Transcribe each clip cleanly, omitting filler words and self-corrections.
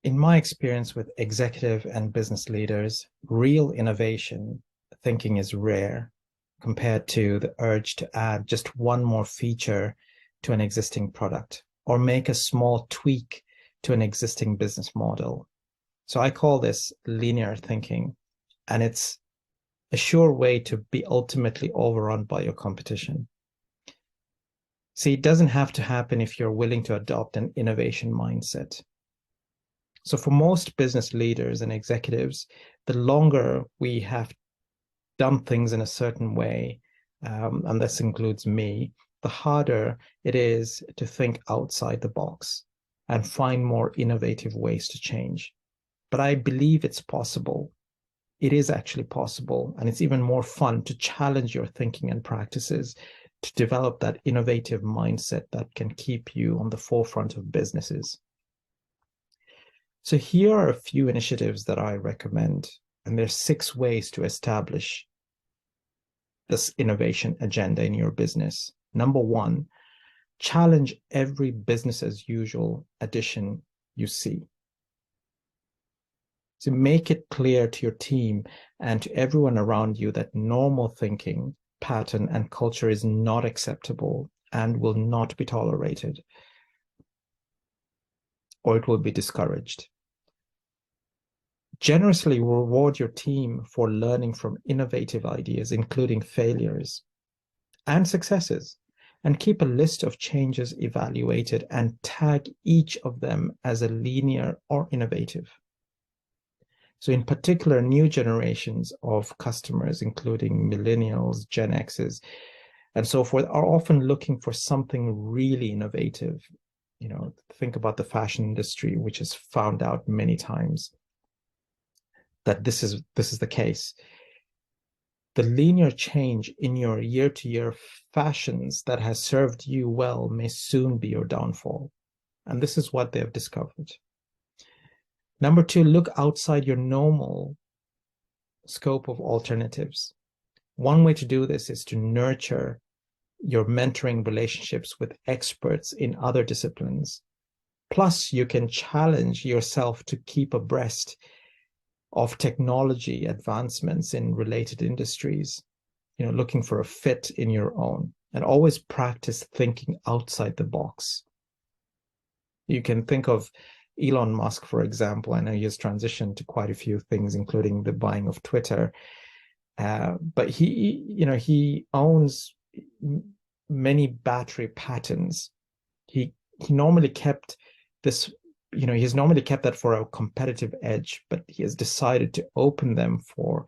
In my experience with executive and business leaders, real innovation thinking is rare compared to the urge to add just one more feature to an existing product or make a small tweak to an existing business model. So I call this linear thinking, and it's a sure way to be ultimately overrun by your competition. See, it doesn't have to happen if you're willing to adopt an innovation mindset. So for most business leaders and executives, the longer we have done things in a certain way, and this includes me, the harder it is to think outside the box and find more innovative ways to change. But I believe it's possible. It is actually possible, and it's even more fun to challenge your thinking and practices to develop that innovative mindset that can keep you on the forefront of businesses. So here are a few initiatives that I recommend, and there's 6 ways to establish this innovation agenda in your business. Number 1, challenge every business as usual addition you see. So make it clear to your team and to everyone around you that normal thinking pattern and culture is not acceptable and will not be tolerated, or it will be discouraged. Generously reward your team for learning from innovative ideas, including failures and successes, and keep a list of changes evaluated and tag each of them as a linear or innovative. So in particular, new generations of customers, including millennials, Gen X's, and so forth, are often looking for something really innovative. You know, think about the fashion industry, which has found out many times that this is the case. The linear change in your year-to-year fashions that has served you well may soon be your downfall. And this is what they have discovered. Number 2, look outside your normal scope of alternatives. One way to do this is to nurture your mentoring relationships with experts in other disciplines. Plus, you can challenge yourself to keep abreast of technology advancements in related industries, looking for a fit in your own, and always practice thinking outside the box. You can think of Elon Musk, for example. I know he has transitioned to quite a few things, including the buying of Twitter. But he owns many battery patents. He normally kept this, he's normally kept that for a competitive edge, but he has decided to open them for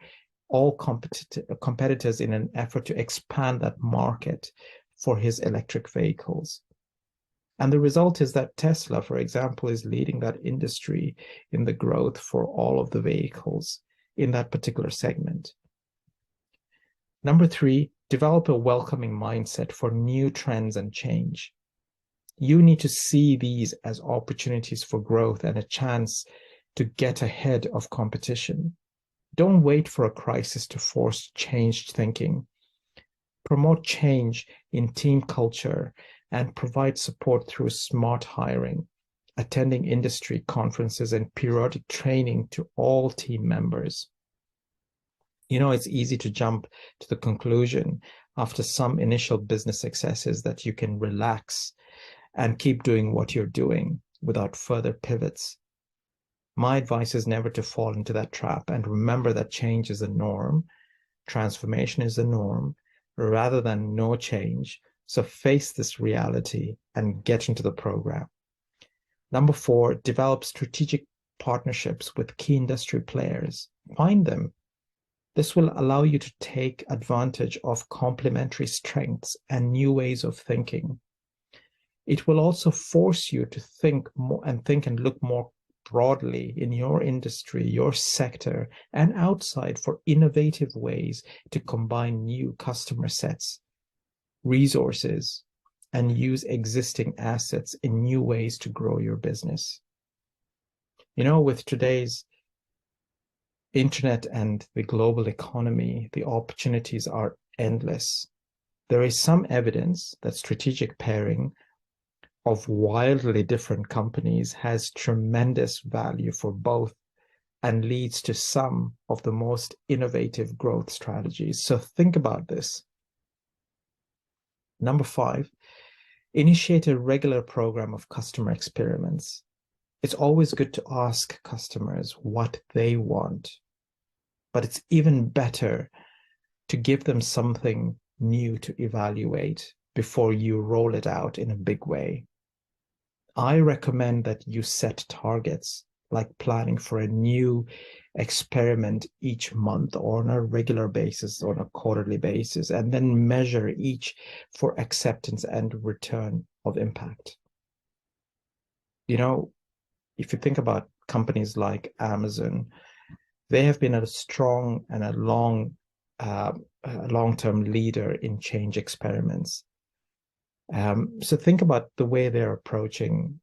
all competitors in an effort to expand that market for his electric vehicles. And the result is that Tesla, for example, is leading that industry in the growth for all of the vehicles in that particular segment. Number 3, develop a welcoming mindset for new trends and change. You need to see these as opportunities for growth and a chance to get ahead of competition. Don't wait for a crisis to force changed thinking. Promote change in team culture and provide support through smart hiring, attending industry conferences, and periodic training to all team members. It's easy to jump to the conclusion after some initial business successes that you can relax and keep doing what you're doing without further pivots. My advice is never to fall into that trap, and remember that change is the norm, transformation is the norm, rather than no change. So face this reality and get into the program. Number 4, develop strategic partnerships with key industry players. Find them. This will allow you to take advantage of complementary strengths and new ways of thinking. It will also force you to think more and look more broadly in your industry, your sector, and outside for innovative ways to combine new customer sets, resources, and use existing assets in new ways to grow your business. With today's internet and the global economy, the opportunities are endless. There is some evidence that strategic pairing of wildly different companies has tremendous value for both and leads to some of the most innovative growth strategies. So think about this. Number 5, initiate a regular program of customer experiments. It's always good to ask customers what they want, but it's even better to give them something new to evaluate before you roll it out in a big way. I recommend that you set targets, like planning for a new experiment each month or on a regular basis or on a quarterly basis, and then measure each for acceptance and return of impact. You know, if you think about companies like Amazon, they have been a strong and a long-term leader in change experiments. So think about the way they're approaching,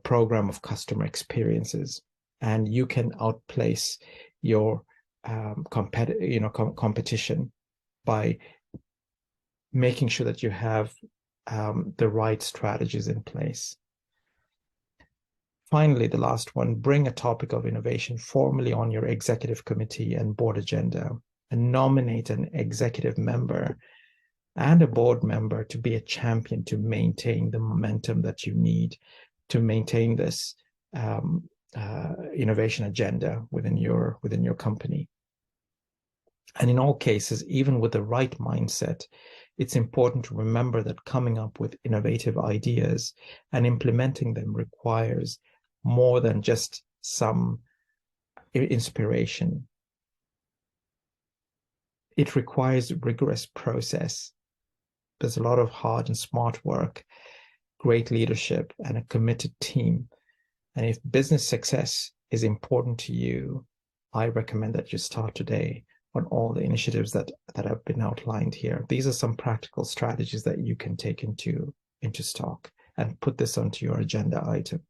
program of customer experiences, and you can outplace your competition by making sure that you have the right strategies in place. Finally, the last one, bring a topic of innovation formally on your executive committee and board agenda, and nominate an executive member and a board member to be a champion to maintain the momentum that you need to maintain this innovation agenda within your company. And in all cases, even with the right mindset, it's important to remember that coming up with innovative ideas and implementing them requires more than just some inspiration. It requires rigorous process. There's a lot of hard and smart work, great leadership, and a committed team. And if business success is important to you, I recommend that you start today on all the initiatives that have been outlined here. These are some practical strategies that you can take into stock and put this onto your agenda item.